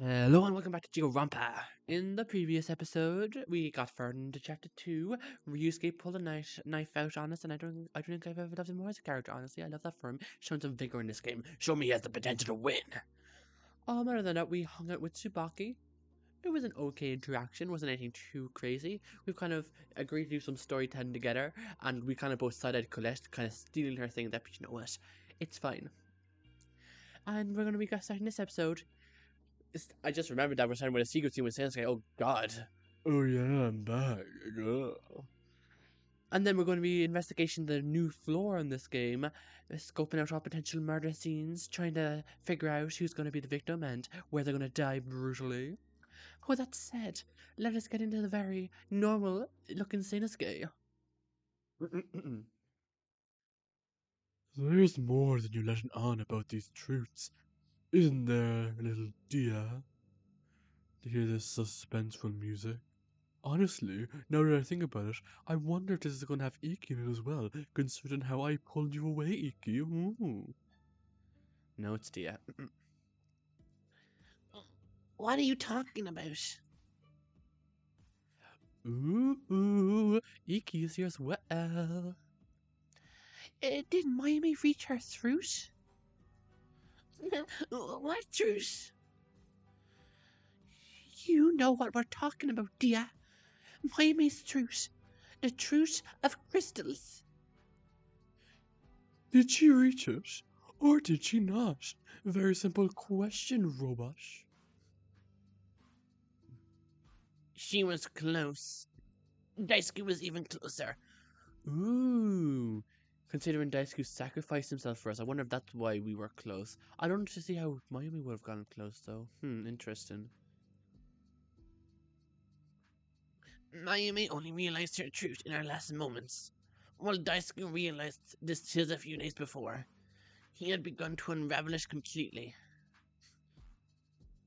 Hello and welcome back to Jikoronpa. In the previous episode, we got further into chapter 2. Ryusuke pulled a knife out on us, and I don't think I've ever loved him more as a character, honestly. I love that for him. Showing some vigor in this game. Show me he has the potential to win. Other than that, we hung out with TSUBAKI. It was an okay interaction, wasn't anything too crazy. We've kind of agreed to do some storytelling together, and we kind of both sided Colette, kind of stealing her thing that, but you know what, it's fine. And we're going to be starting this episode. I just remembered that we're starting with a secret scene with Seinousuke. Oh god. Oh yeah, I'm back. And then we're going to be investigating the new floor in this game, scoping out all potential murder scenes, trying to figure out who's going to be the victim and where they're going to die brutally. With that said, let us get into the very normal looking Seinousuke. There's more than you're letting on about these truths, isn't there, little dear? To hear this suspenseful music. Honestly, now that I think about it, I wonder if this is going to have Ikki in it as well, considering how I pulled you away, Ikki. Ooh. No, it's Dia. What are you talking about? Ooh, Ikki is here as well. Did Miami reach her throat? What truth? You know what we're talking about, Dia. Miami's truth. The truth of crystals. Did she reach it? Or did she not? Very simple question, robot. She was close. Daisuke was even closer. Ooh. Considering Daisuke sacrificed himself for us, I wonder if that's why we were close. I don't see how Miami would have gotten close, though. Interesting. Miami only realized her truth in her last moments, while Daisuke realized this just a few days before. He had begun to unravel it completely.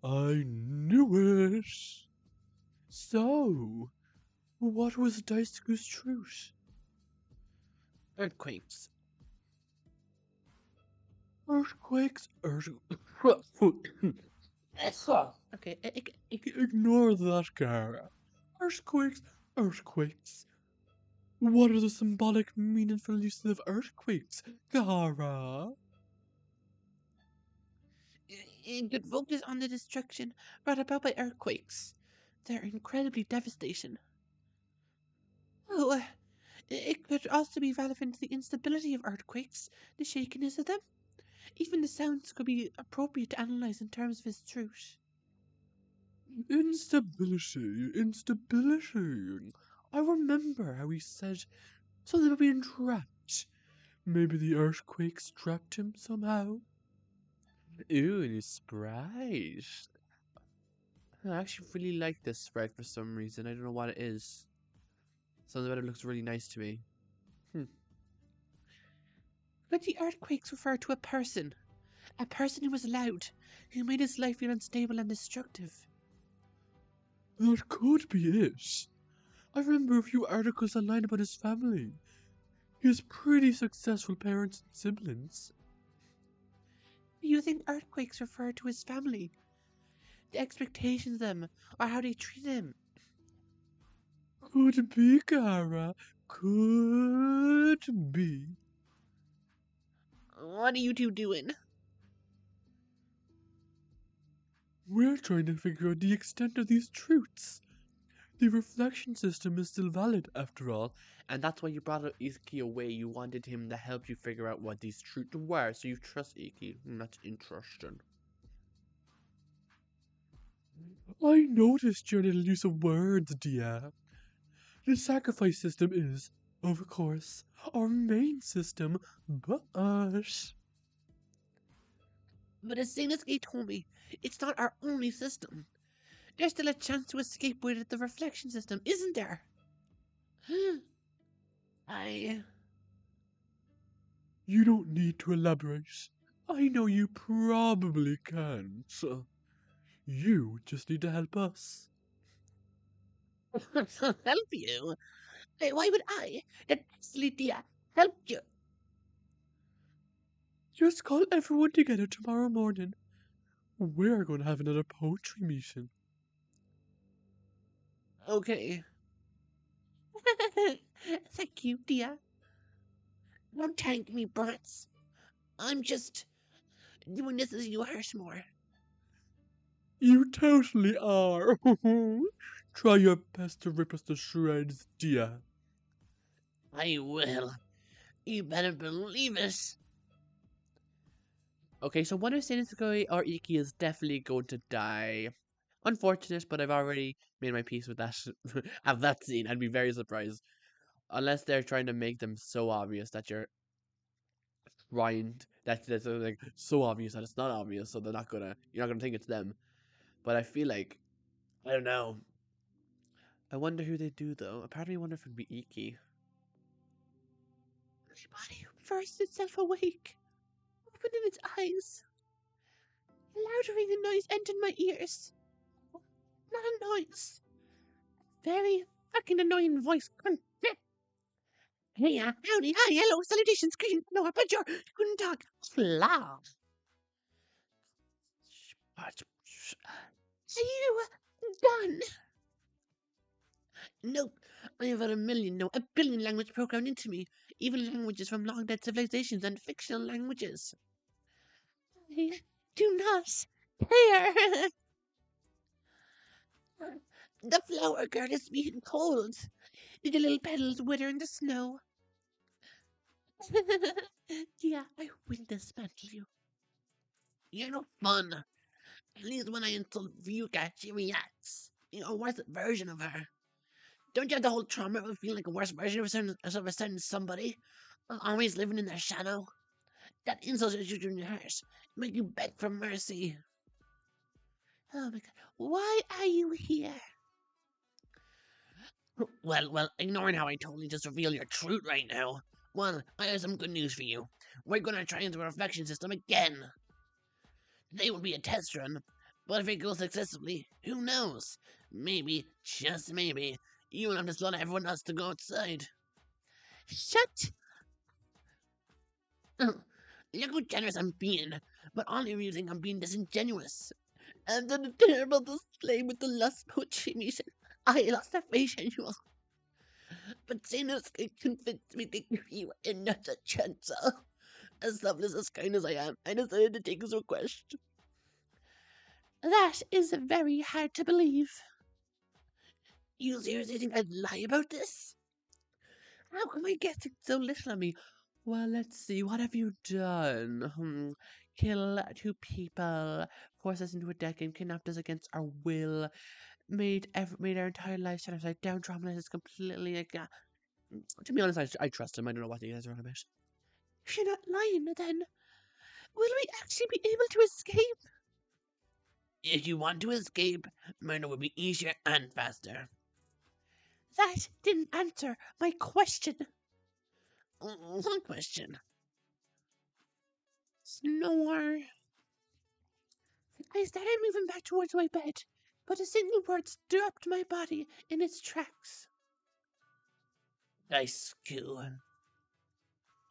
I knew it. So, what was Daisuke's truth? Earthquakes. Earthquakes? Okay, Ignore that, Kihara. Earthquakes. What are the symbolic, meaningful uses of earthquakes, Kihara? It could focus on the destruction brought about by earthquakes. They're incredibly devastating. Oh, it could also be relevant to the instability of earthquakes, the shakiness of them. Even the sounds could be appropriate to analyze in terms of his truth. Instability. I remember how he said something about being trapped. Maybe the earthquakes trapped him somehow? Ooh, a new sprite. I actually really like this sprite for some reason. I don't know what it is. Something about it looks really nice to me. Could the earthquakes refer to a person? A person who was loud, who made his life feel unstable and destructive. That could be it. I remember a few articles online about his family. He has pretty successful parents and siblings. Do you think earthquakes refer to his family? The expectations of them, or how they treat him? Could be, Kihara. Could be. What are you two doing? We're trying to figure out the extent of these truths. The reflection system is still valid, after all. And that's why you brought Ikki away. You wanted him to help you figure out what these truths were, so you trust Ikki. That's interesting. I noticed your little use of words, dear. The sacrifice system is, of course, our main system, but... But as Seinousuke told me, it's not our only system. There's still a chance to escape with the reflection system, isn't there? You don't need to elaborate. I know you probably can't. You just need to help us. Help you? Why would I, the beastly dear, help you? Just call everyone together tomorrow morning. We're going to have another poetry meeting. Okay. Thank you, dear. Don't thank me, brats. I'm just doing this as you hurt more. You totally are. Try your best to rip us to shreds, dear. I will. You better believe it. Okay, so one of Seinousuke or Ikki is definitely going to die. Unfortunate, but I've already made my peace with that at that scene. I'd be very surprised. Unless they're trying to make them so obvious that you're trying that's like so obvious that it's not obvious, so you're not gonna think it's them. But I feel like I don't know. I wonder who they do though. A part of me wonder if it'd be Ikki. My body burst itself awake, opening its eyes. A loud ringing noise entered my ears. Not a noise. Very fucking annoying voice. Hey, howdy, hi, hello, salutations, greetings, no, but you couldn't talk. Flaw. Are you done? Nope. I have had a billion languages programmed into me, even languages from long dead civilizations and fictional languages. I do not care. The flower girl is being cold. The little petals wither in the snow. Yeah, I will dismantle you. You're no fun. At least when I insult FUYUKA, she reacts. You're a worse version of her. Don't you have the whole trauma of feeling like a worse version of a certain somebody? Always living in their shadow? That insult is you in your heart. Make you beg for mercy. Oh my god. Why are you here? Well, ignoring how I totally just revealed your truth right now. Well, I have some good news for you. We're gonna try into the reflection system again. Today will be a test run, but if it goes successfully, who knows? Maybe, just maybe, you will have to slaughter everyone else to go outside. Shut up! Look how generous I'm being, but all you're using I'm being disingenuous. After the terrible display with the last poetry meeting, I lost a visual. But Seinousuke convinced me to give you another chance. As selfless as kind as I am, I decided to take his request. That is very hard to believe. You seriously think I'd lie about this? How come I guessing so little of me? Well, let's see. What have you done? Kill 2 people, force us into a dead game, kidnapped us against our will, made our entire lives turn upside down, traumatized us completely. Like, to be honest, I trust him. I don't know what you guys are on about. If you're not lying, then will we actually be able to escape? If you want to escape, murder will be easier and faster. That didn't answer my question. One question. Snore. I started moving back towards my bed, but a single word stopped my body in its tracks. Nice school.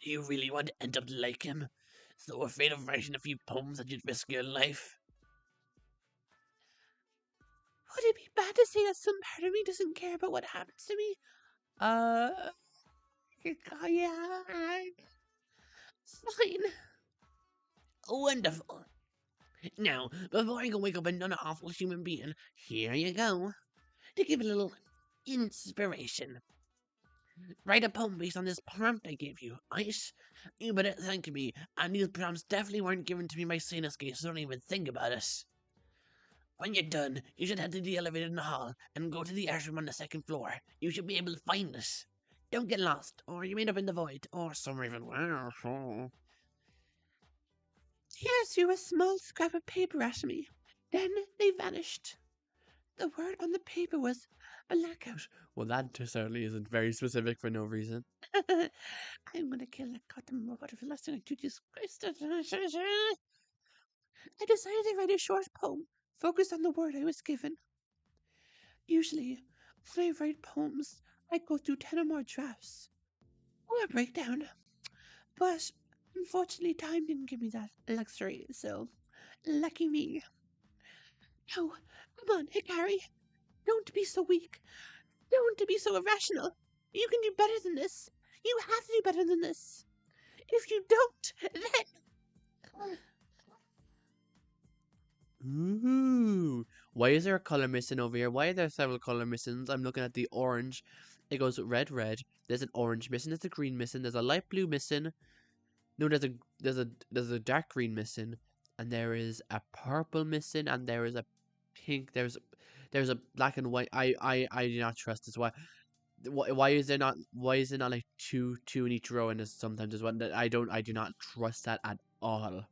Do you really want to end up like him? So afraid of writing a few poems that you'd risk your life? Would it be bad to say that some part of me doesn't care about what happens to me? Yeah, fine. Wonderful. Now, before I go wake up another awful human being, here you go. To give a little inspiration. Write a poem based on this prompt I gave you, right? You better thank me, and these prompts definitely weren't given to me by Seinousuke, so don't even think about it. When you're done, you should head to the elevator in the hall and go to the art room on the 2nd floor. You should be able to find it. Don't get lost, or you end up in the void, or somewhere even worse. Tears threw a small scrap of paper at me. Then they vanished. The word on the paper was blackout. Well, that certainly isn't very specific for no reason. I'm gonna kill that goddamn robot for the last thing I do. Jesus Christ. I decided to write a short poem focused on the word I was given. Usually, when I write poems, I go through 10 or more drafts or a breakdown. But unfortunately, time didn't give me that luxury, so Lucky me. No, come on, Hikari. Don't be so weak. Don't be so irrational. You can do better than this. You have to do better than this. If you don't, then... Ooh. Why is there a color missing over here? Why are there several color missings? I'm looking at the orange. It goes red, red. There's an orange missing. There's a green missing. There's a light blue missing. No, there's a dark green missing, and there is a purple missing, and there is a pink. There's a black and white. I do not trust this. Why is there not? Why is it not like two in each row and sometimes as one? I do not trust that at all.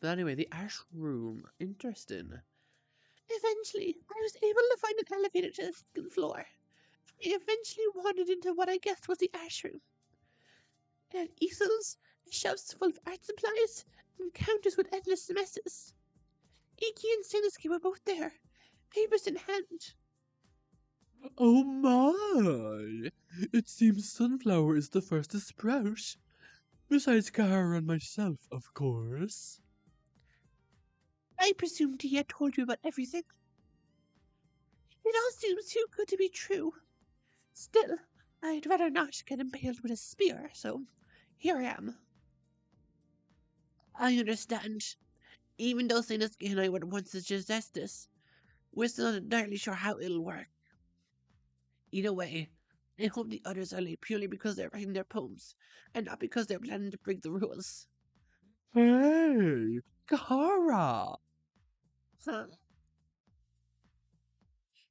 But anyway, the ash room. Interesting. Eventually, I was able to find an elevator to the second floor. I eventually wandered into what I guessed was the ash room. It had easels, shelves full of art supplies, and counters with endless messes. Ikki and Seinousuke were both there, papers in hand. Oh my! It seems Sunflower is the first to sprout. Besides Kihara and myself, of course. I presumed he had told you about everything. It all seems too good to be true. Still, I'd rather not get impaled with a spear, so here I am. I understand. Even though Seinousuke and I were the ones to suggest this, we're still not entirely sure how it'll work. Either way, I hope the others are late purely because they're writing their poems, and not because they're planning to break the rules. Hey, Kihara! Huh?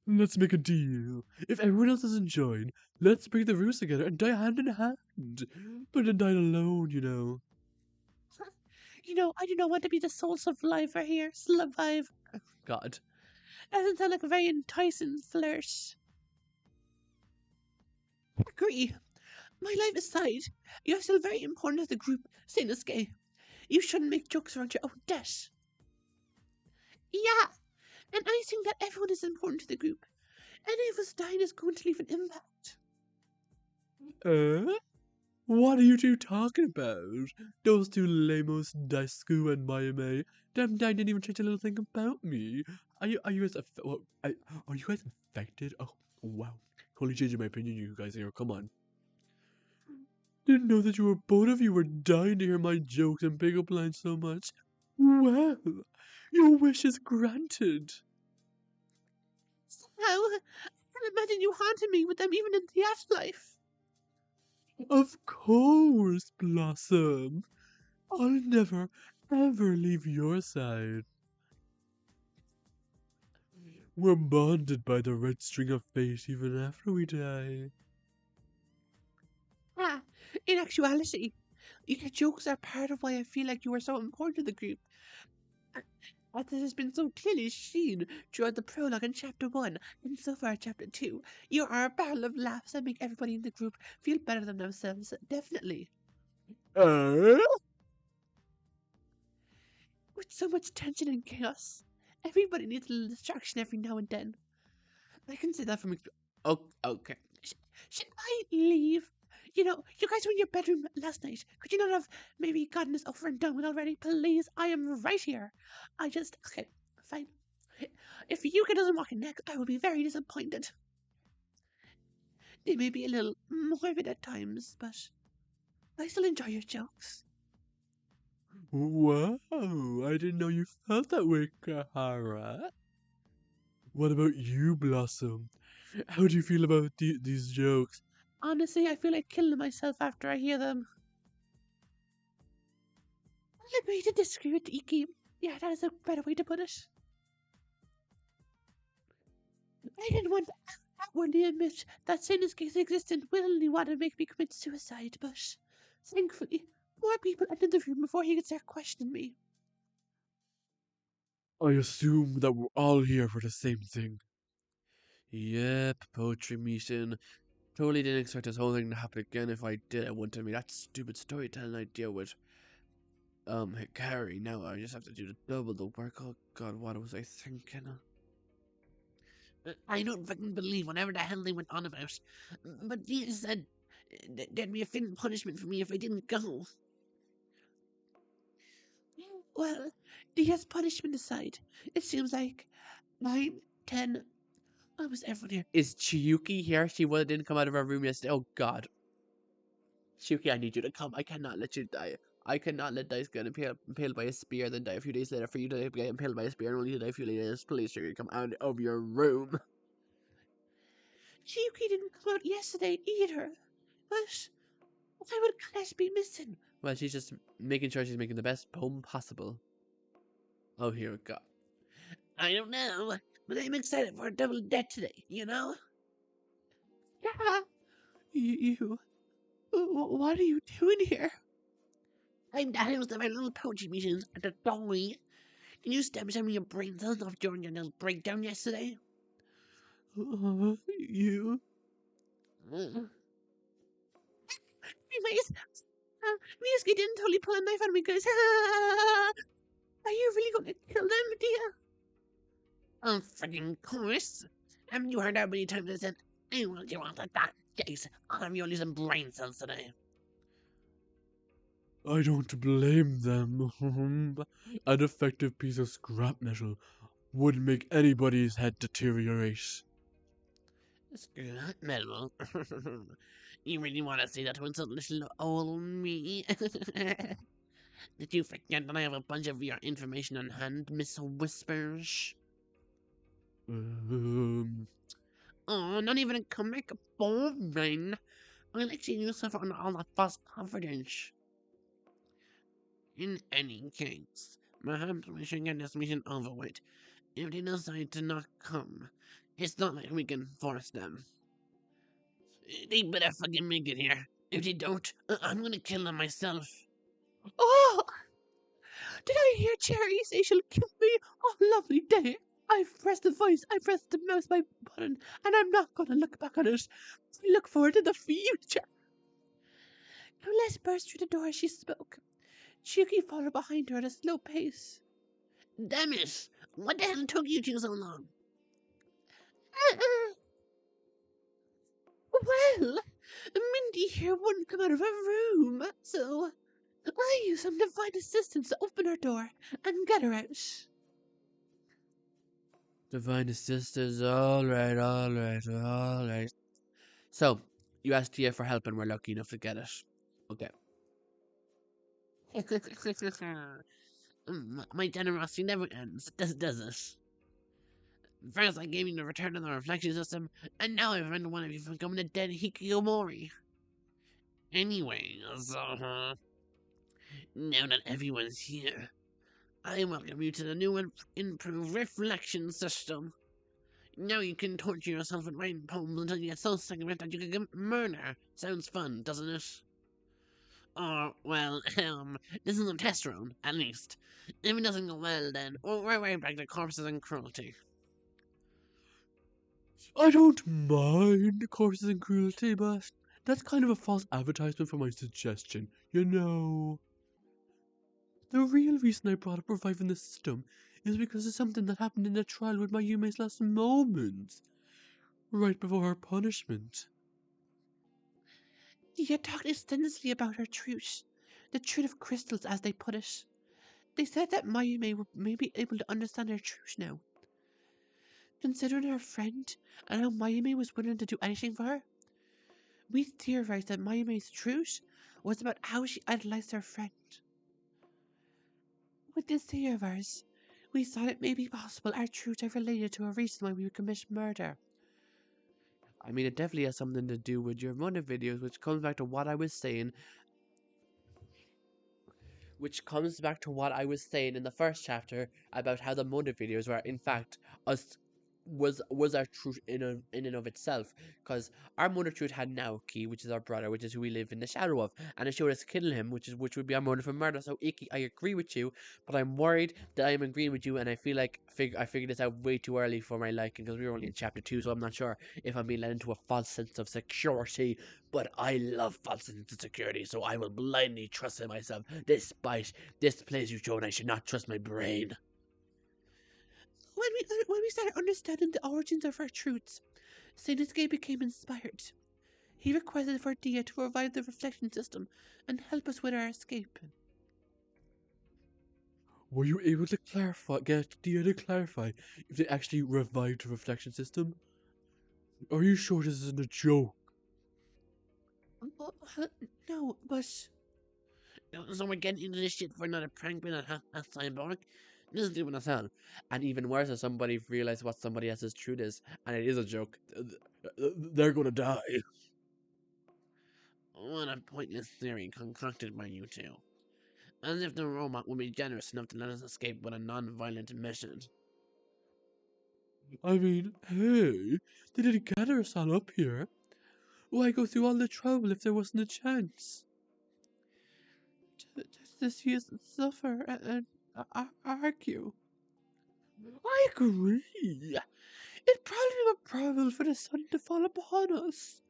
Let's make a deal. If everyone else doesn't join, let's break the rules together and die hand in hand. But then die alone, you know. I do not want to be the sole survivor here. Survive. Oh, God. Doesn't sound like a very enticing flirt. Agree. My life aside, you're still very important to the group, Seinousuke. You shouldn't make jokes around your own death. Yeah, and I think that everyone is important to the group. Any of us dying is going to leave an impact. What are you two talking about? Those two lamos, Daisuke and Mayame. Them guy didn't even change a little thing about me. Are you guys are you guys affected? Oh wow. Totally changing my opinion, you guys here. Come on. Didn't know that both of you were dying to hear my jokes and pick up lines so much. Well, your wish is granted. Somehow, I can imagine you haunting me with them even in the afterlife. Of course, Blossom. I'll never, ever leave your side. We're bonded by the red string of fate even after we die. Ah, in actuality, your jokes are part of why I feel like you are so important to the group. As it has been so clearly seen throughout the prologue in Chapter 1 and so far Chapter 2, you are a barrel of laughs that make everybody in the group feel better than themselves, definitely. With so much tension and chaos, everybody needs a little distraction every now and then. I can say that from... Oh, okay. Should I leave? You guys were in your bedroom last night. Could you not have maybe gotten this over and done with already? Please, I am right here. Okay, fine. If FUYUKA doesn't walk in next, I will be very disappointed. They may be a little morbid at times, but I still enjoy your jokes. Wow, I didn't know you felt that way, Kihara. What about you, Blossom? How do you feel about these jokes? Honestly, I feel like killing myself after I hear them. I agree to disagree with Ikki. Yeah, that is a better way to put it. I didn't want to outwardly admit that Seinousuke's existence willingly wanted to make me commit suicide, but thankfully, more people entered the room before he could start questioning me. I assume that we're all here for the same thing. Yep, poetry meeting. Totally didn't expect this whole thing to happen again. If I did, I wouldn't have made that stupid storytelling I deal with. Hikari, now I just have to do double the work. Oh god, what was I thinking? I don't fucking believe whatever the hell they went on about. But he said there'd be a fitting punishment for me if I didn't go. Well, Dia's punishment aside, it seems like 9, 10, almost everyone here. Is Chiyuki here? She didn't come out of her room yesterday. Oh god. Chiyuki, I need you to come. I cannot let you die. I cannot let Dice get impaled by a spear, then die a few days later for you to get impaled by a spear and only to die a few days. Please, Chiyuki, come out of your room. Chiyuki didn't come out yesterday either. But why would Clash be missing? Well, she's just making sure she's making the best poem possible. Oh, here we go. I don't know, but I'm excited for a double debt today, you know? Yeah. What are you doing here? I'm dying with my little poaching missions at the dolly. Can you stab some of your brain cells off during your little breakdown yesterday? You? Anyways, Ryusuke didn't totally pull a knife on me, guys. Are you really going to kill them, dear? Oh, freaking course. Haven't you heard how many times I said, I want you off the that case. I'm only some brain cells today. I don't blame them. A defective piece of scrap metal would make anybody's head deteriorate. Scrap metal? You really want to say that to insult little old me? Did you forget that I have a bunch of your information on hand, Miss Whispers? Oh, not even a comic? Boring. I'll actually use her for all that false confidence. In any case, perhaps we should get this mission over with. If they decide to not come, it's not like we can force them. They better fucking make it here. If they don't, I'm gonna kill them myself. Oh! Did I hear Cherry say she'll kill me? Oh, lovely day. I've pressed the voice, I pressed the mouse button, and I'm not gonna look back on it. I look forward to the future. Now let's burst through the door as she spoke. Chiyuki followed behind her at a slow pace. Damn it! What the hell took you two so long? Well, Mindy here wouldn't come out of her room, so I used some divine assistance to open her door and get her out. Divine assistance, alright. So, you asked Tia for help and we're lucky enough to get it. Okay. My generosity never ends, does it? First I gave you the return of the reflection system, and now I've earned one of you from becoming a dead Hikikomori. Anyway, so, now that everyone's here, I welcome you to the new and improved reflection system. Now you can torture yourself with writing poems until you get so sick of it that you can commit murder. Sounds fun, doesn't it? Or, well, this is a test run, at least. If it doesn't go well, then we're right back to corpses and cruelty. I don't mind corpses and cruelty, but that's kind of a false advertisement for my suggestion, you know. The real reason I brought up reviving the system is because of something that happened in the trial with Mayume's last moments, right before her punishment. You talked extensively about her truth, the truth of crystals as they put it. They said that Mayume may be able to understand her truth now. Considering her friend and how Mayume was willing to do anything for her, we theorized that Mayume's truth was about how she idolized her friend. With this theory of ours, we thought it may be possible our truths are related to a reason why we would commit murder. I mean, it definitely has something to do with your murder videos, which comes back to what I was saying in the first chapter about how the motive videos were in fact us was our truth in and of itself, because our motive truth had Naoki, which is our brother, which is who we live in the shadow of, and it showed us killing him, which would be our motive for murder. So Ikki, I agree with you, but I'm worried that I am agreeing with you, and I feel like I figured this out way too early for my liking, because we were only in chapter 2, so I'm not sure if I'm being led into a false sense of security. But I love false sense of security, so I will blindly trust in myself, despite this place you've shown I should not trust my brain. When we started understanding the origins of our truths, Seinousuke became inspired. He requested for Dia to revive the reflection system and help us with our escape. Were you able to get Dia to clarify if they actually revived the reflection system? Are you sure this isn't a joke? No, but... So we're getting into this shit for another prank with a cyborg? This is doing us hell. And even worse, if somebody realized what somebody else's truth is, and it is a joke, they're gonna die. What a pointless theory concocted by you two. As if the robot would be generous enough to let us escape with a non-violent mission. I mean, hey, they didn't gather us all up here. Why go through all the trouble if there wasn't a chance? To see us suffer and argue. I agree. It'd probably be more probable for the sun to fall upon us.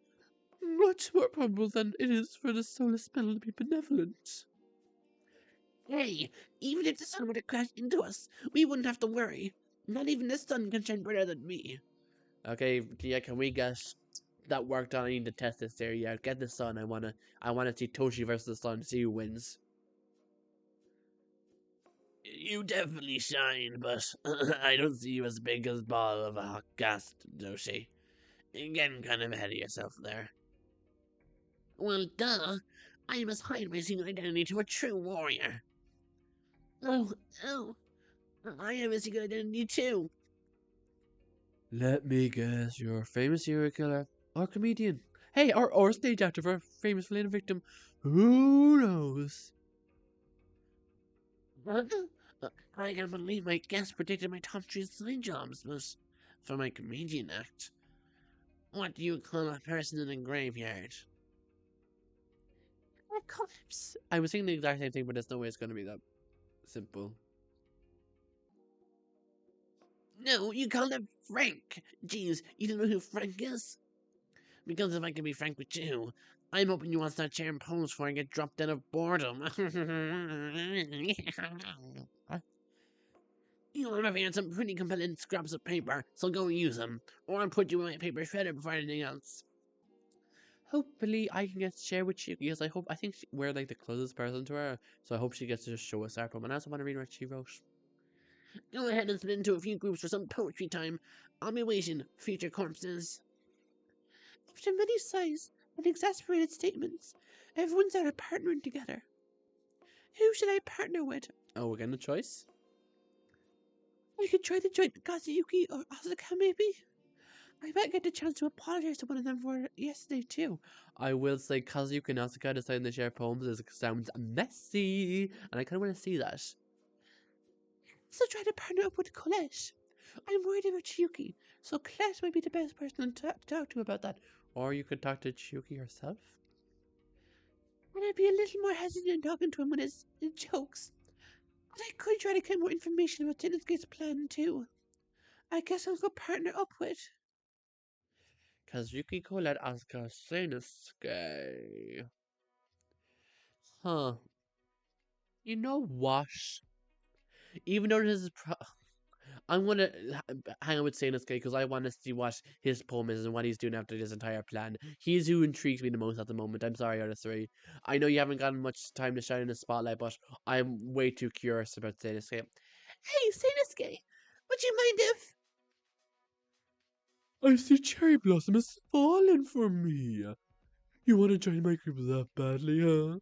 Much more probable than it is for the solar spell to be benevolent. Hey, even if the sun were to crash into us, we wouldn't have to worry. Not even the sun can shine brighter than me. Okay, Kia, can we get that worked on? I need to test this theory out. Get the sun. I wanna see Toshi versus the sun. See who wins. You definitely shine, but I don't see you as big as ball of a hot gas, Toshi. You're getting kind of ahead of yourself there. Well, duh. I must hide my secret identity to a true warrior. Oh, oh. I have a secret identity too. Let me guess, you're a famous serial killer or comedian. Hey, or stage actor for a famous villain victim. Who knows? I can't believe my guess predicted my top 3 side jobs was for my comedian act. What do you call a person in a graveyard? A corpse. I was thinking the exact same thing, but there's no way it's going to be that simple. No, you call him Frank. Jeez, you don't know who Frank is? Because if I can be frank with you, I'm hoping you want to start sharing poems before I get dropped dead of boredom. You know, I've had some pretty compelling scraps of paper, so go and use them. Or I'll put you in my paper shredder before anything else. Hopefully, I can get to share with you because I think we're like the closest person to her, so I hope she gets to just show us our poem. And I also want to read what she wrote. Go ahead and split into a few groups for some poetry time. I'll be waiting, future corpses. After many sighs and exasperated statements, everyone started partnering together. Who should I partner with? Oh, we're getting a choice? I could try to join Kazuyuki or Asuka, maybe? I might get the chance to apologize to one of them for it yesterday, too. I will say Kazuyuki and Asuka deciding to share poems sounds messy, and I kind of want to see that. So try to partner up with Colette. I'm worried about Chiyuki, so Colette might be the best person to talk to about that. Or you could talk to Chiyuki herself. And I'd be a little more hesitant talking to him with his jokes. But I could try to get more information about Seinousuke's plan, too. I guess I'll go partner up with Kazuyuki, Colette, Asuka, Seinousuke. Huh. You know what? Even though this is I'm gonna hang out with Seinousuke because I want to see what his poem is and what he's doing after this entire plan. He's who intrigues me the most at the moment. I'm sorry, other three. I know you haven't gotten much time to shine in the spotlight, but I'm way too curious about Seinousuke. Hey, Seinousuke, would you mind if... I see cherry blossom has fallen for me. You want to join my group that badly, huh?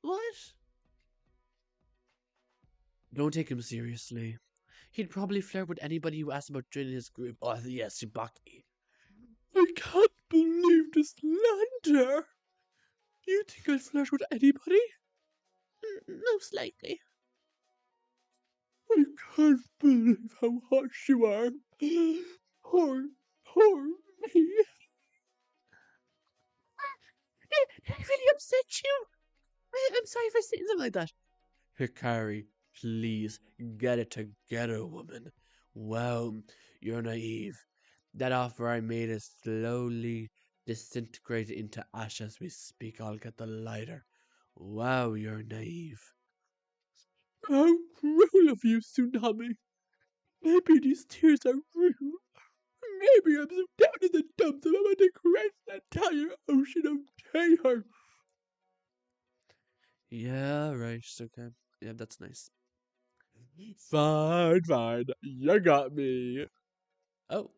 What? Don't take him seriously. He'd probably flirt with anybody who asked about joining his group. Oh, yes, TSUBAKI. I can't believe this slander. You think I'd flirt with anybody? Most likely. I can't believe how harsh you are. Poor, poor me. I really upset you. I'm sorry for saying something like that. Hikari, please get it together, woman. Wow, you're naive. That offer I made is slowly disintegrated into ash as we speak. I'll get the lighter. Wow, you're naive. How cruel of you, Tsunami. Maybe these tears are real. Maybe I'm so down in the dumps I'm about to crash the entire ocean of terror. Yeah, right. Okay. Yeah, that's nice. Fine, fine. You got me. Oh.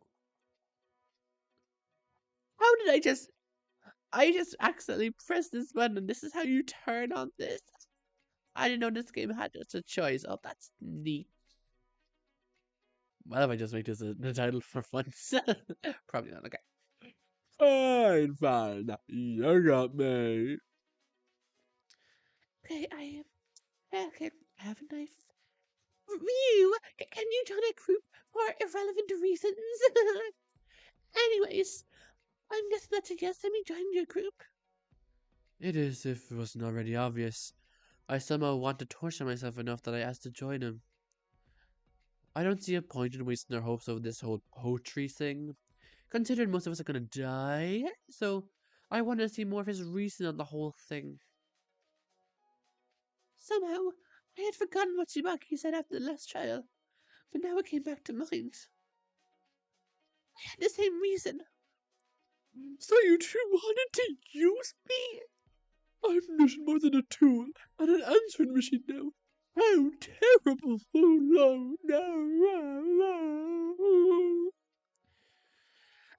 How did I just accidentally pressed this button and this is how you turn on this? I didn't know this game had such a choice. Oh, that's neat. Why don't I just make this the title for once? Probably not. Okay. Fine, fine. You got me. Okay, okay. I have a knife. Ryu, can you join a group for irrelevant reasons? Anyways, I'm guessing that's a yes. Let me join your group. It is, if it wasn't already obvious. I somehow want to torture myself enough that I asked to join him. I don't see a point in wasting our hopes over this whole poetry thing, considering most of us are gonna die, so I want to see more of his reason on the whole thing. Somehow, I had forgotten what TSUBAKI said after the last trial, but now it came back to mind. I had the same reason. So you two wanted to use me? I'm nothing more than a tool and an answering machine now. How terrible! Oh no, no.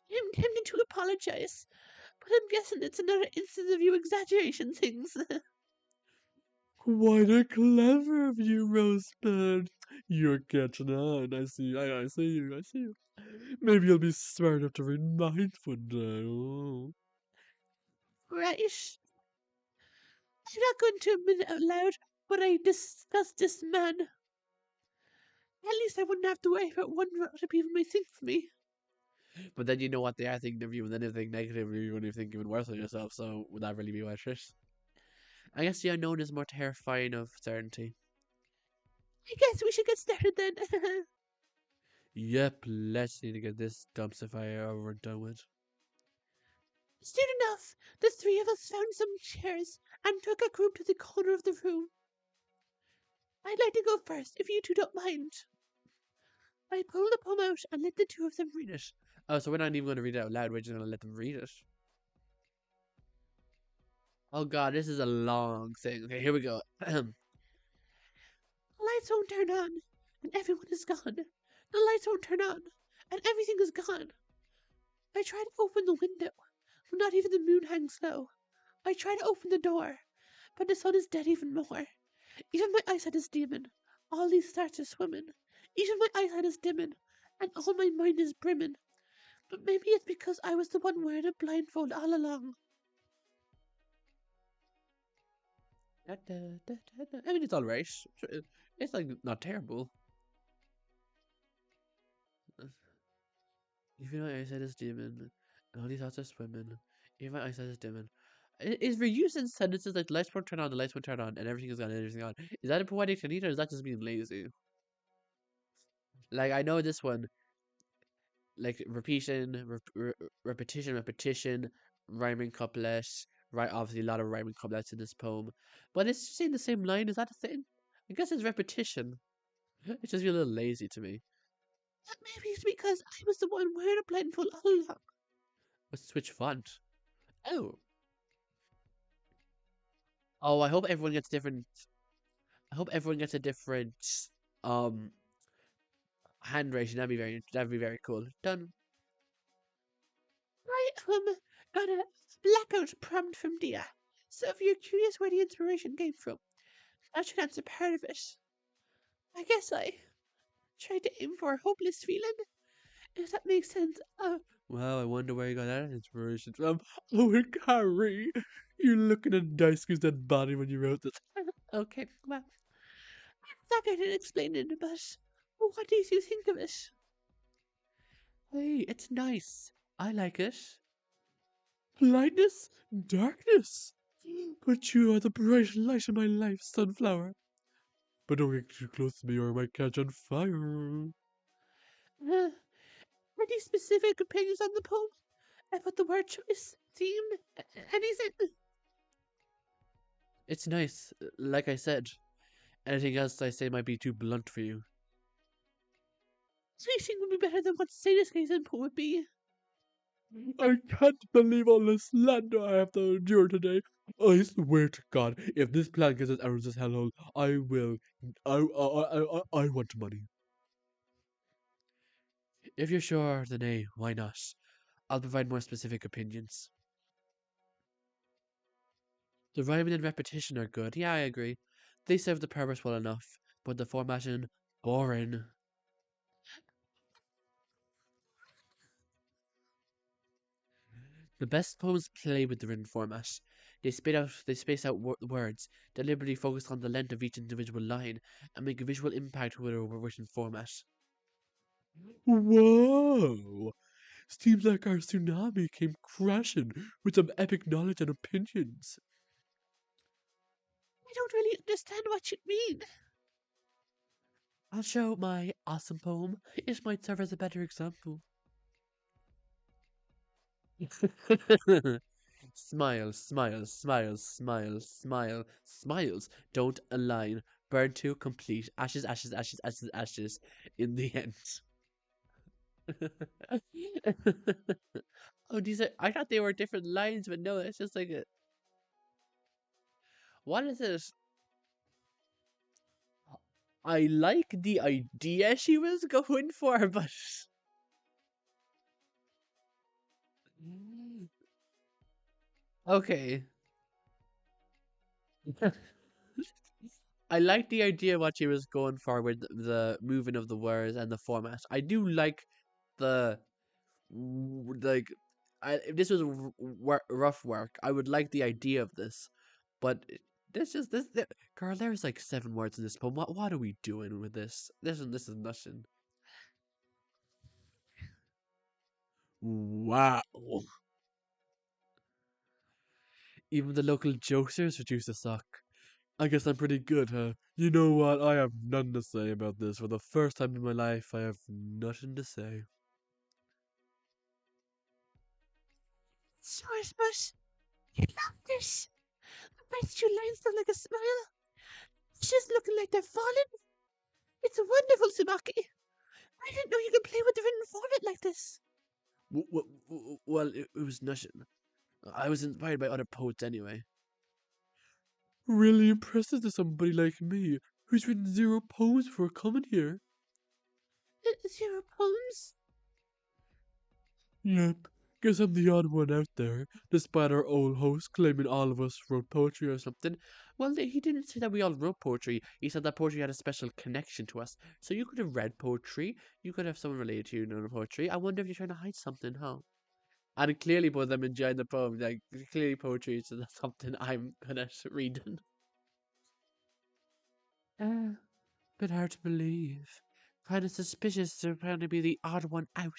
I'm tempted to apologize, but I'm guessing it's another instance of you exaggerating things. Quite a clever of you, Rosebud. You're catching on. I see. I see you. I see you. Maybe you'll be smart enough to read minds one day. Oh. Right. I'm not going to admit it out loud, but I disgust this man. At least I wouldn't have to worry about wondering what other people might think of me. But then you know what they are thinking of you, and then if they think negative of you, you're going to think even worse of yourself, so would that really be worth it? I guess the unknown is more terrifying of certainty. I guess we should get started then. Yep, let's need to get this dumpster fire over and done with. Soon enough, the three of us found some chairs and took a group to the corner of the room. I'd like to go first, if you two don't mind. I pulled the poem out and let the two of them read it. Oh, so we're not even going to read it out loud, we're just going to let them read it. Oh god, this is a long thing. Okay, here we go. The lights won't turn on, and everyone is gone. The lights won't turn on, and everything is gone. I try to open the window, but not even the moon hangs low. I try to open the door, but the sun is dead even more. Even my eyesight is dimming. All these stars are swimming. Even my eyesight is dimming, and all my mind is brimming. But maybe it's because I was the one wearing a blindfold all along. I mean, it's alright. It's like not terrible. Even my eyesight is dimming, and all these thoughts are swimming. Even my eyesight is dimming. Is reuse in sentences like the lights won't turn on, the lights won't turn on, and everything is gone, and everything gone. Is that a poetic technique, or is that just being lazy? Like I know this one, like repetition, rhyming couplet, right? Obviously, a lot of rhyming couplets in this poem, but it's saying the same line. Is that a thing? I guess it's repetition. It's just a little lazy to me. Maybe it's because I was the one wearing a blindfold all along. Let's switch font. Oh. Oh, I hope everyone gets different. I hope everyone gets a different um handwriting. That'd be very cool. Done. I got a blackout prompt from Dia. So if you're curious where the inspiration came from, that should answer part of it. I guess I tried to aim for a hopeless feeling. If that makes sense. Well, I wonder where you got that inspiration from. Oh, Carrie, you looking at Daisuke's dead body when you wrote this. Okay, well, that I didn't explain it, but what do you think of it? Hey, it's nice. I like it. Lightness, darkness. But you are the bright light of my life, sunflower. But don't get too close to me or I might catch on fire. Any specific opinions on the poem? About the word choice, theme, anything? It's nice. Like I said, anything else I say might be too blunt for you. Switching would be better than what Seinousuke's input would be. I can't believe all the slander I have to endure today. I swear to God, if this plan gets us out of this hellhole, I will. I want money. If you're sure, then hey, why not? I'll provide more specific opinions. The rhyming and repetition are good, yeah, I agree. They serve the purpose well enough, but the formatting, boring. The best poems play with the written format. They space out words, deliberately focus on the length of each individual line, and make a visual impact with a written format. Whoa! Seems like our tsunami came crashing with some epic knowledge and opinions. I don't really understand what you mean. I'll show my awesome poem. It might serve as a better example. Smiles, smiles, smiles, smiles, smile, smiles don't align. Burn to complete. Ashes, ashes, ashes, ashes, ashes. In the end. Oh, these are. I thought they were different lines, but no, it's just like a. What is it? I like the idea she was going for, but. Okay. I like the idea what she was going for with the moving of the words and the format. I do like the like. If this was rough work, I would like the idea of this, but girl. There's like 7 words in this poem. What are we doing with this? This is nothing. Wow. Even the local jokesters reduce the suck. I guess I'm pretty good, huh? You know what? I have nothing to say about this. For the first time in my life, I have nothing to say. Sorry, but you love this. The best two lines look like a smile. She's looking like they're falling. It's wonderful, Tsubaki. I didn't know you could play with the written format like this. Well, it was nothing. I was inspired by other poets anyway. Really impressive to somebody like me, who's written 0 poems before coming here. 0 poems? Yep. Guess I'm the odd one out there, despite our old host claiming all of us wrote poetry or something. Well, he didn't say that we all wrote poetry. He said that poetry had a special connection to us. So you could have read poetry. You could have someone related to you know poetry. I wonder if you're trying to hide something, huh? And clearly both of them enjoying the poem. Like, clearly poetry is something I'm good at reading. Bit hard to believe. Kind of suspicious to apparently be the odd one out.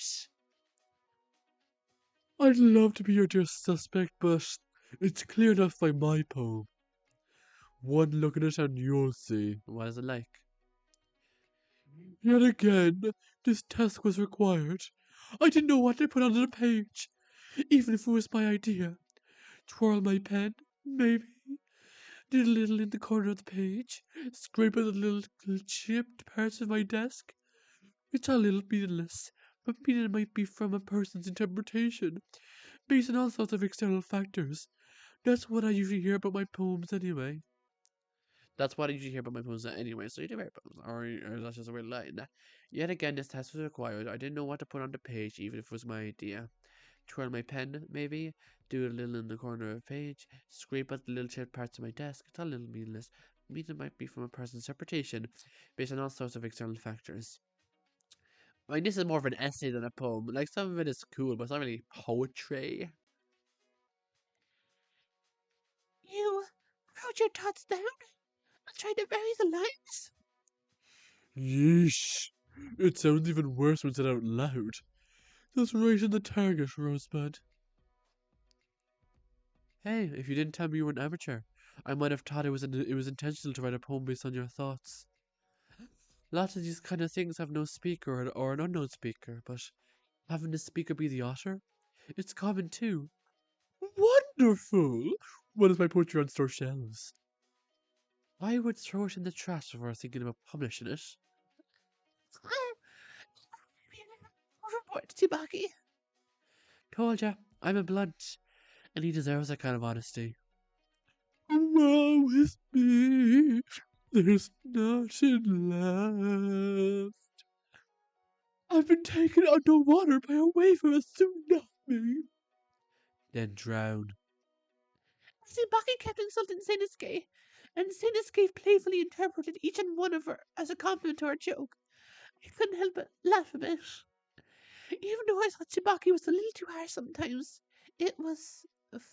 I'd love to be your dear suspect, but it's clear enough by my poem. One look at it and you'll see. What is it like? Yet again, this task was required. I didn't know what to put on the page, even if it was my idea. Twirl my pen, maybe. Did a little in the corner of the page, scrape at the little chipped parts of my desk. It's a little meaningless, but meaning might be from a person's interpretation, based on all sorts of external factors. That's what I usually hear about my poems anyway. That's what I usually hear about my poems anyway, so you do write poems, or that's just a weird line. Yet again, this task was required. I didn't know what to put on the page, even if it was my idea. Twirl my pen, maybe, do a little in the corner of a page, scrape at the little chipped parts of my desk. It's a little meaningless. Meaning might be from a person's interpretation, based on all sorts of external factors. I mean, this is more of an essay than a poem. Like, some of it is cool, but it's not really poetry. You wrote your thoughts down and tried to vary the lines? Yeesh. It sounds even worse when said out loud. That's right in the target, Rosebud. Hey, if you didn't tell me you were an amateur, I might have thought it was intentional to write a poem based on your thoughts. Lots of these kind of things have no speaker or an unknown speaker, but having the speaker be the author, it's common too. Wonderful! What is my poetry on store shelves? I would throw it in the trash before thinking about publishing it. Report to TSUBAKI. Told ya, I'm a blunt, and he deserves that kind of honesty. Woe is me, there's nothing left. I've been taken underwater by a wave of a tsunami. Then drowned. TSUBAKI kept insulting Seinousuke, and Seinousuke playfully interpreted each and one of her as a compliment or a joke. I couldn't help but laugh a bit. Even though I thought TSUBAKI was a little too harsh sometimes, it was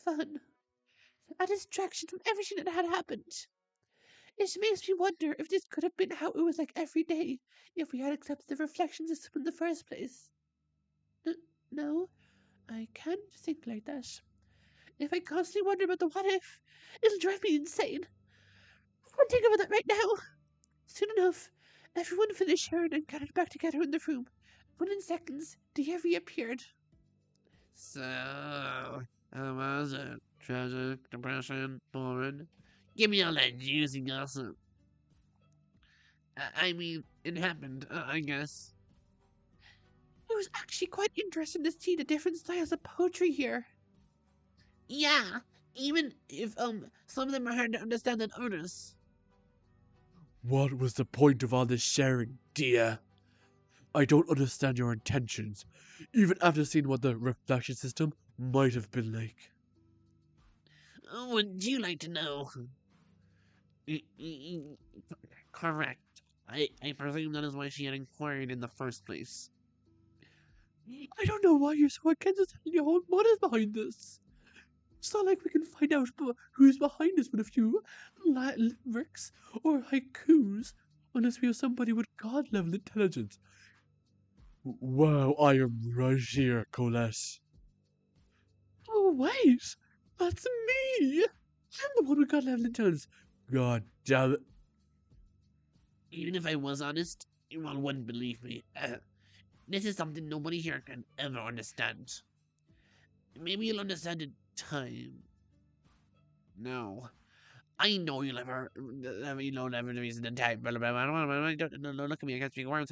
fun. A distraction from everything that had happened. It makes me wonder if this could have been how it was like every day if we had accepted the reflection system in the first place. No, I can't think like that. If I constantly wonder about the what if, it'll drive me insane. I can't think about that right now. Soon enough, everyone finished sharing and gathered back together in the room. Within seconds, the air reappeared. So, how was it? Tragic, depression, boring? Give me all that juicy gossip. I mean, it happened, I guess. It was actually quite interesting to see the different styles of poetry here. Yeah, even if some of them are hard to understand than others. What was the point of all this sharing, dear? I don't understand your intentions, even after seeing what the reflection system might have been like. Would you like to know? Correct. I presume that is why she had inquired in the first place. I don't know why you're so against us telling your whole motive behind this. It's not like we can find out who's behind this with a few lyrics or haikus, unless we have somebody with god-level intelligence. Wow, I am right here, Colette. Oh, wait! That's me! I'm the one with god-level intelligence. God damn it. Even if I was honest, you all wouldn't believe me. This is something nobody here can ever understand. Maybe you'll understand in time. No. I know you'll never the reason to type. Don't look at me, I can't speak words.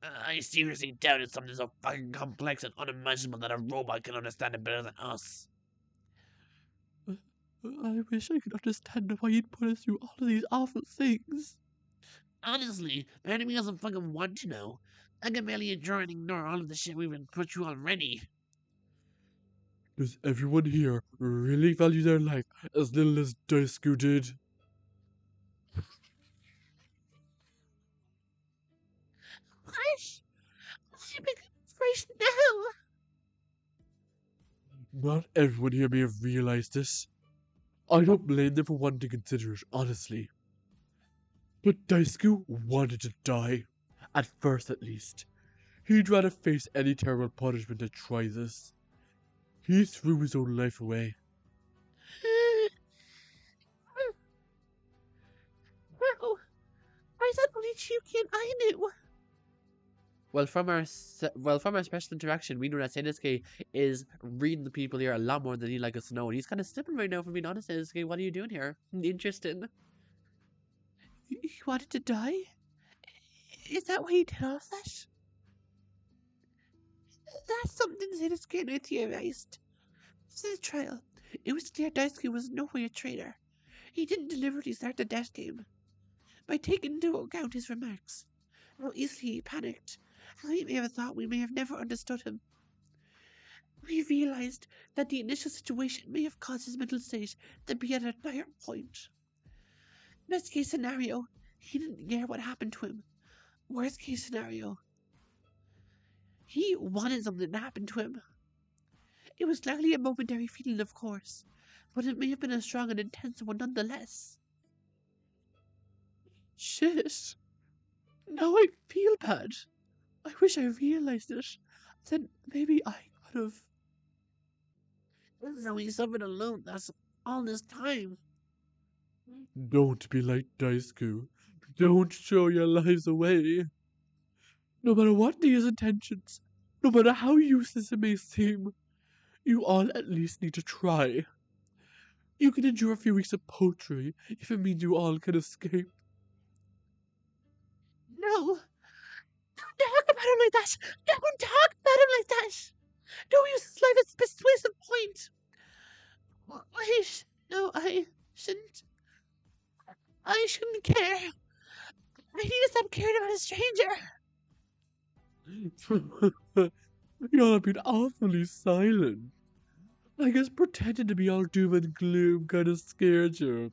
I seriously doubt it's something so fucking complex and unimaginable that a robot can understand it better than us. I wish I could understand why you'd put us through all of these awful things. Honestly, part of me doesn't fucking want to know. I can barely endure and ignore all of the shit we've been put through already. Does everyone here really value their life as little as Daisuke did? I'm afraid now. Not everyone here may have realized this. I don't blame them for wanting to consider it, honestly. But Daisuke wanted to die. At first, at least. He'd rather face any terrible punishment than try this. He threw his own life away. Wow. I thought only Chiyuki and I knew. Well, from our special interaction, we know that Seinousuke is reading the people here a lot more than he'd like us to know. And he's kind of slipping right now, for being honest, Seinousuke. What are you doing here? Interesting. He wanted to die? Is that why he did all of that? That's something Seinousuke and I theorized. Since the trial, it was clear Daisuke was no way a traitor. He didn't deliberately start the death game. By taking into account his remarks, how easily he panicked, how he may have thought we may have never understood him, we realized that the initial situation may have caused his mental state to be at a dire point. Best case scenario, he didn't care what happened to him. Worst case scenario, he wanted something to happen to him. It was likely a momentary feeling, of course, but it may have been a strong and intense one nonetheless. Shit. Now I feel bad. I wish I realized it. Then maybe I could have. So he suffered alone, that's all this time. Don't be like Daisuke. Don't throw your lives away. No matter what his intentions, no matter how useless it may seem, you all at least need to try. You can endure a few weeks of poetry if it means you all can escape. No. Don't talk about him like that. Don't talk about him like that. Don't use his life as a persuasive point. Wait. No, I Shouldn't I shouldn't care. I need to stop caring about a stranger. Y'all have been awfully silent. I guess pretending to be all doom and gloom kind of scared you.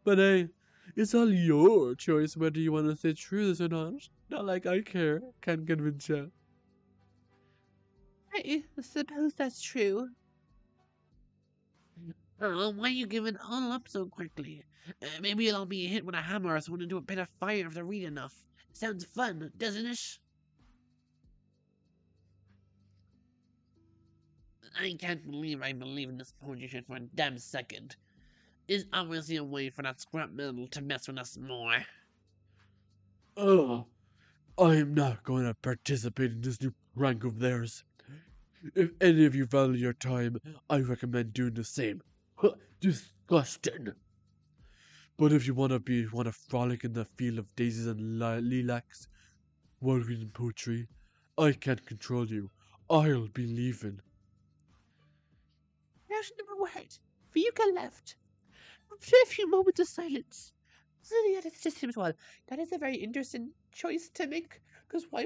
But hey, it's all your choice whether you want to stay through this or not. Not like I care. Can't convince you. I suppose that's true. Why are you giving all up so quickly? Maybe I'll be hit with a hammer or thrown into a pit of fire if I read enough. Sounds fun, doesn't it? I can't believe I believe in this poetry shit for a damn second. It's obviously a way for that scrap metal to mess with us more. Ugh. I'm not going to participate in this new prank of theirs. If any of you value your time, I recommend doing the same. Disgusting. But if you want to frolic in the field of daisies and lilacs while reading poetry, I can't control you. I'll be leaving. There's no word. FUYUKA left. After a few moments of silence, the other systems, well, that is a very interesting choice to make. Because why?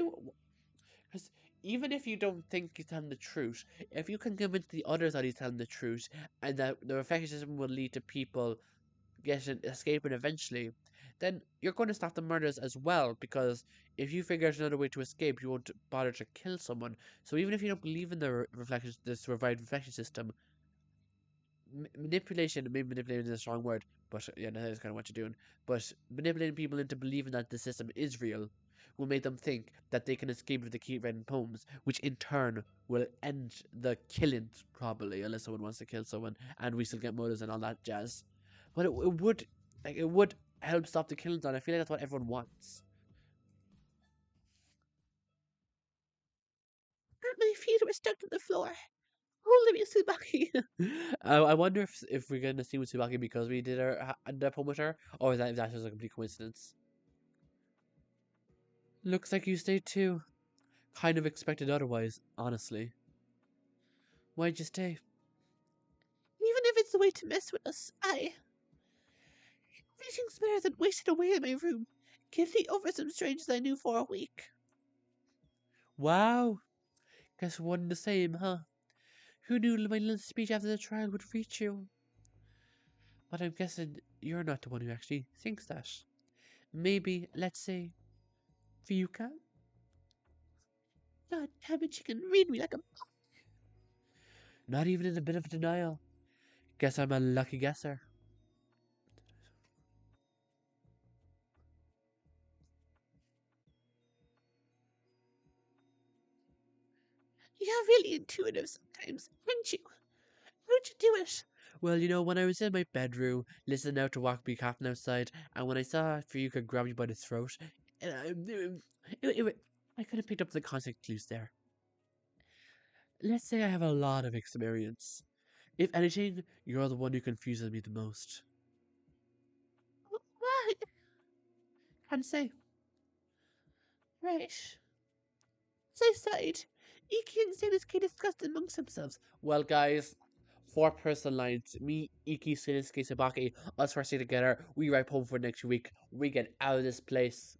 Because even if you don't think he's telling the truth, if you can convince the others that he's telling the truth, and that the reflection system will lead to people escaping eventually, then you're going to stop the murders as well. Because if you figure out another way to escape, you won't bother to kill someone. So even if you don't believe in the this revived reflection system, manipulation, maybe manipulating is a strong word, but yeah, that is kind of what you're doing. But manipulating people into believing that the system is real will make them think that they can escape if they keep writing poems, which in turn will end the killings, probably, unless someone wants to kill someone, and we still get motives and all that jazz. But it would help stop the killings, and I feel like that's what everyone wants. My feet were stuck to the floor. Holy me, Tsubaki. I wonder if we're gonna see with Tsubaki because we did our the poem with her, or is that just a complete coincidence? Looks like you stayed too. Kind of expected otherwise, honestly. Why'd you stay? Even if it's the way to mess with us, everything's better than wasting away in my room, guilty over some strangers I knew for a week. Wow. Guess one and the same, huh? Who knew my little speech after the trial would reach you? But I'm guessing you're not the one who actually thinks that. Maybe, let's say, FUYUKA? God damn it, she can read me like a... Not even in a bit of denial. Guess I'm a lucky guesser. You're really intuitive sometimes, aren't you? How'd you do it? Well, when I was in my bedroom, listening out to walk be happening outside, and when I saw FUYUKA grab me by the throat, I could have picked up the context clues there. Let's say I have a lot of experience. If anything, you're the one who confuses me the most. What? Can't say. Right. As I said, Ikki and Seinousuke discussed amongst themselves. Well, guys, 4 person lines. Me, Ikki, Seinousuke, TSUBAKI, us first together. We write home for next week. We get out of this place.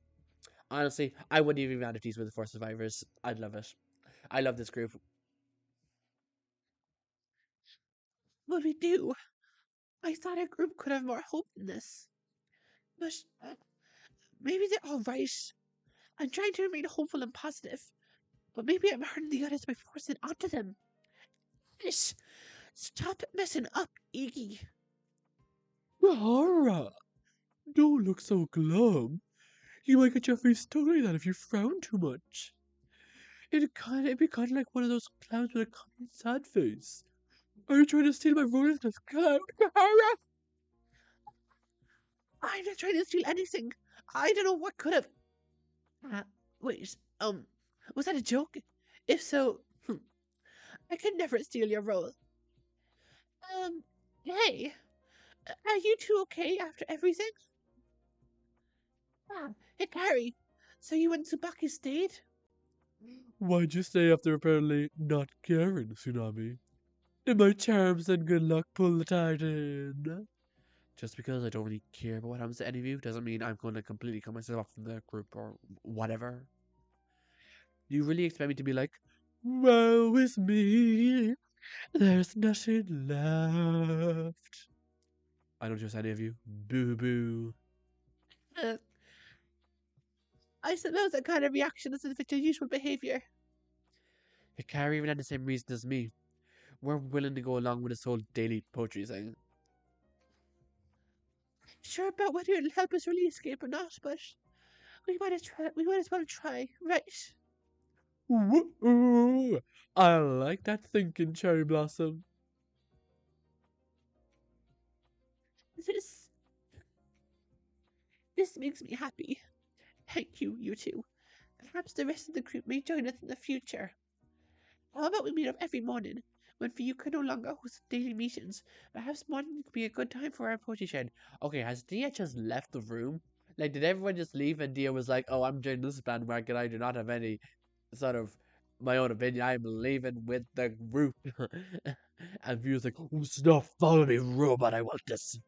Honestly, I wouldn't even be mad if these were the 4 survivors. I'd love it. I love this group. What we do? I thought our group could have more hope than this. But maybe they're all right. I'm trying to remain hopeful and positive. But maybe I'm hurting the others by forcing it onto them. Ish. Stop messing up, Ikki. Kihara! Don't look so glum. You might get your face stuck like that if you frown too much. It'd be kind of like one of those clowns with a common sad face. Are you trying to steal my role as this clown, Kihara? I'm not trying to steal anything. I don't know what could have. Uh, wait, was that a joke? If so, I could never steal your role. Hey, are you two okay after everything? Hey, Carrie, so you and Tsubaki stayed? Why'd you stay after apparently not caring, Tsunami? Did my charms and good luck pull the tide in? Just because I don't really care about what happens to any of you doesn't mean I'm going to completely cut myself off from the group or whatever. You really expect me to be like, woe is me, there's nothing left. I don't trust any of you. Boo boo. I suppose that kind of reaction is a your usual behaviour. Hikari even had the same reason as me. We're willing to go along with this whole daily poetry thing. Sure about whether it'll help us really escape or not, but we might as well try, right? Woo! I like that thinking, Cherry Blossom. This this makes me happy. Thank you, you two. Perhaps the rest of the group may join us in the future. How about we meet up every morning? When FUYUKA no longer hosts daily meetings, perhaps morning could be a good time for our poetry shed. Okay, has Dia just left the room? Like, did everyone just leave and Dia was like, oh, I'm joining this bandwagon, I do not have any sort of my own opinion, I'm leaving with the group. And View's like, oh, stop, follow me, robot, I want this.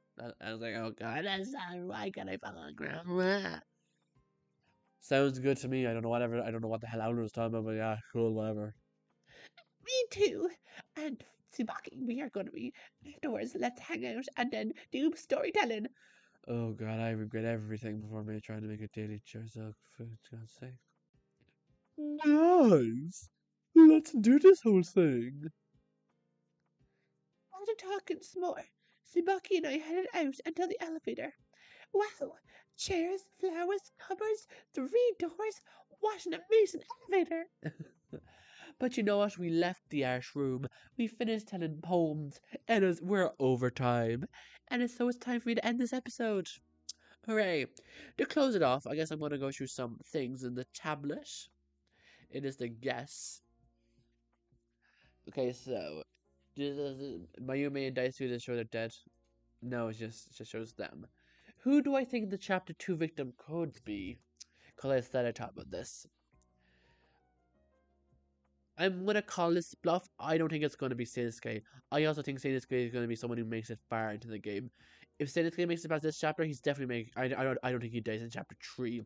I was like, oh god, that's not right, can I follow grandma? Sounds good to me. I don't know what the hell Alan was talking about, but yeah, cool, whatever. Me too. And Tsubaki, we are gonna be afterwards. Let's hang out and then do storytelling. Oh god, I regret everything before me trying to make a daily choice. Oh, for God's sake. Guys, let's do this whole thing. After talking some more, Tsubaki and I headed out until the elevator. Wow! Chairs, flowers, cupboards, 3 doors. What an amazing elevator! But you know what? We left the art room. We finished telling poems, and we're overtime. And so it's time for me to end this episode. Hooray! To close it off, I guess I'm going to go through some things in the tablet. It is the guess. Okay, so Mayumi and Daisuke just show they're dead. No, it just shows them. Who do I think the chapter 2 victim could be? Because I said I talked about this. I'm gonna call this bluff. I don't think it's gonna be Seinousuke. I also think Seinousuke is gonna be someone who makes it far into the game. If Seinousuke makes it past this chapter, he's definitely make. I don't think he dies in chapter 3.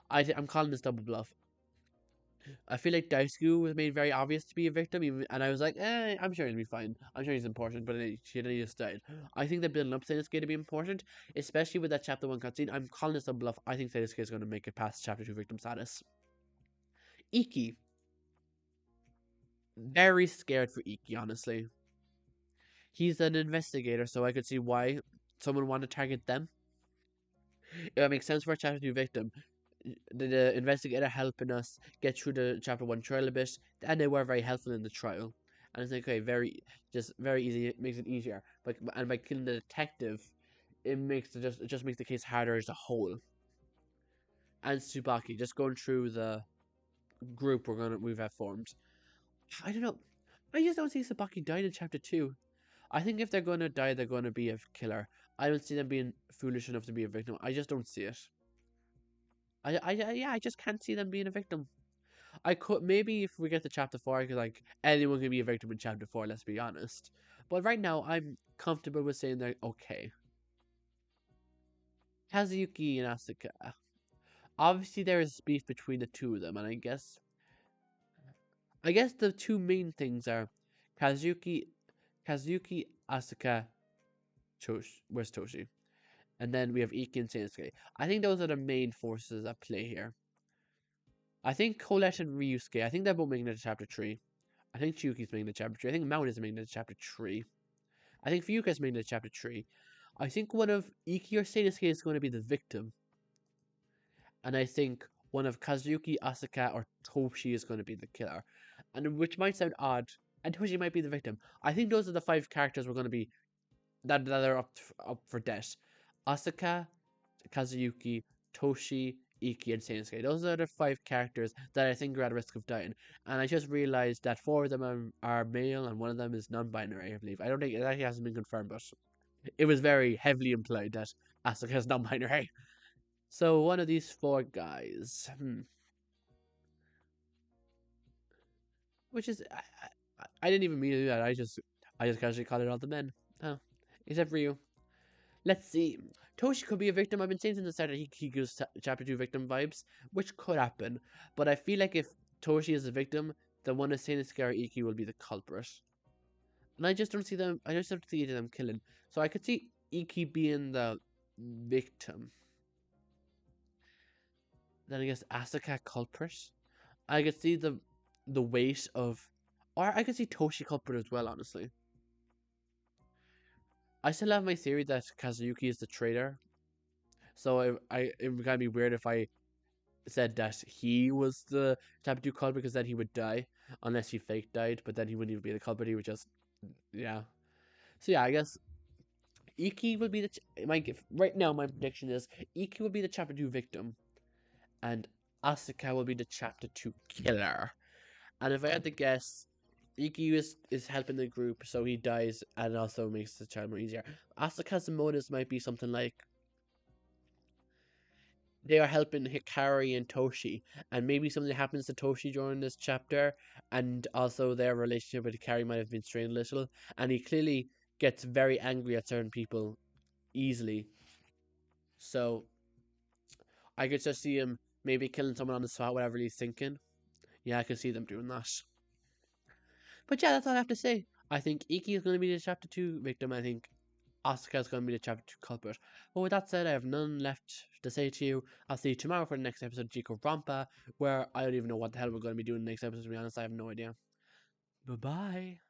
I'm calling this double bluff. I feel like Daisuke was made very obvious to be a victim, and I was like, I'm sure he'll be fine. I'm sure he's important, but then he just died. I think they're building up Seinousuke to be important, especially with that chapter 1 cutscene. I'm calling this double bluff. I think Seinousuke is gonna make it past chapter 2 victim status. Ikki. Very scared for Ikki, honestly. He's an investigator, so I could see why someone would want to target them. It makes sense for a chapter 2 victim. The investigator helping us get through the chapter 1 trial a bit, and they were very helpful in the trial. And it's like, okay, very easy. It makes it easier. And by killing the detective, it just makes the case harder as a whole. And TSUBAKI, just going through the group we've formed. I don't know. I just don't see TSUBAKI dying in chapter 2. I think if they're going to die, they're going to be a killer. I don't see them being foolish enough to be a victim. I just don't see it. I just can't see them being a victim. I could maybe if we get to chapter 4, I could like anyone can be a victim in chapter 4. Let's be honest. But right now, I'm comfortable with saying they're okay. Kazuyuki and Asuka. Obviously, there is beef between the two of them, and I guess the two main things are Kazuyuki, Asuka, where's Toshi? And then we have Ikki and Seinousuke. I think those are the main forces at play here. I think Colette and Ryusuke, I think they're both making it to chapter 3. I think Chiyuki's making it to chapter 3. I think Mount is making it to chapter 3. I think FUYUKA's making it to chapter 3. I think one of Ikki or Seinousuke is going to be the victim. And I think one of Kazuyuki, Asuka, or Toshi is going to be the killer. And which might sound odd. And Toshi might be the victim. I think those are the 5 characters we're going to be that are up for death. Asuka, Kazuyuki, Toshi, Ikki, and Seinousuke. Those are the 5 characters that I think are at risk of dying. And I just realized that 4 of them are male and one of them is non-binary, I believe. I don't think it actually hasn't been confirmed, but it was very heavily implied that Asuka is non-binary. So one of these 4 guys, which is I didn't even mean to do that. I just casually called it all the men. Oh, except for you. Let's see. Toshi could be a victim. I've been saying since the start that he gives chapter 2 victim vibes, which could happen. But I feel like if Toshi is a victim, then one of Seinousuke or Ikki will be the culprit. And I just don't see them. I just don't see them killing. So I could see Ikki being the victim. Then I guess Asuka culprit. I could see the weight of, or I could see Toshi culprit as well. Honestly, I still have my theory that Kazuyuki is the traitor. So it would kind of be weird if I said that he was the chapter 2 culprit, because then he would die unless he fake died. But then he wouldn't even be the culprit. He would just, yeah. So yeah, I guess Ikki will be the right now. My prediction is Ikki will be the chapter 2 victim, and Asuka will be the chapter 2 killer. And if I had to guess, Ikki is helping the group, so he dies, and it also makes the child more easier. Asuka's motives might be something like they are helping Hikari and Toshi, and maybe something happens to Toshi during this chapter, and also their relationship with Hikari might have been strained a little, and he clearly gets very angry at certain people easily. So I could just see him maybe killing someone on the spot, whatever he's thinking. Yeah, I could see them doing that. But yeah, that's all I have to say. I think Ikki is going to be the chapter 2 victim. I think Asuka is going to be the chapter 2 culprit. But with that said, I have none left to say to you. I'll see you tomorrow for the next episode of Jikoronpa, where I don't even know what the hell we're going to be doing next episode, to be honest. I have no idea. Bye bye.